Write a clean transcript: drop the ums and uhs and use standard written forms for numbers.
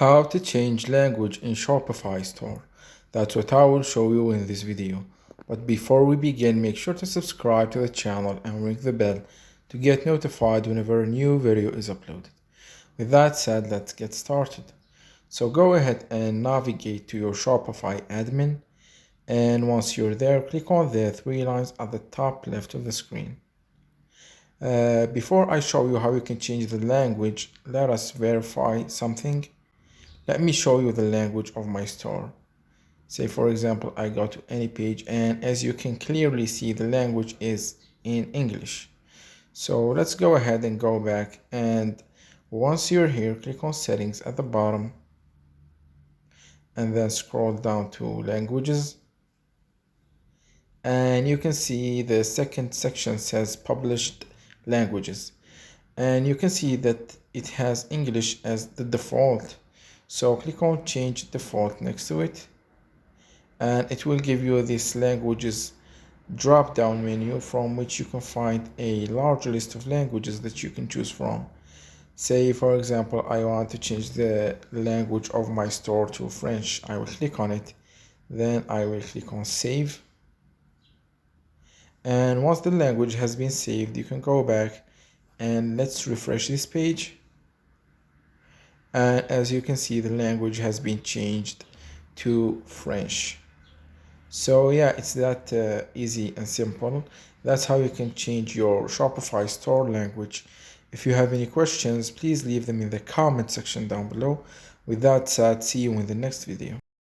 How to change language in Shopify Store. That's what I will show you in this video. But before we begin, make sure to subscribe to the channel and ring the bell to get notified whenever a new video is uploaded. With that said, let's get started. So go ahead and navigate to your Shopify admin, and once you're there, click on the three lines at the top left of the screen. Before I show you how you can change the language, let us verify something. Let me show you the language of my store. Say for example, I go to any page, and as you can clearly see, the language is in English. So let's go ahead and go back, and once you're here, click on settings at the bottom and then scroll down to languages, and you can see the second section says published languages, and you can see that it has English as the default. So click on change default next to it, and it will give you this languages drop down menu from which you can find a large list of languages that you can choose from. Say for example, I want to change the language of my store to French. I will click on it, then I will click on save, and once the language has been saved, you can go back and let's refresh this page. And as you can see, the language has been changed to French. So yeah, it's that easy and simple. That's how you can change your Shopify store language. If you have any questions, please leave them in the comment section down below. With that said, see you in the next video.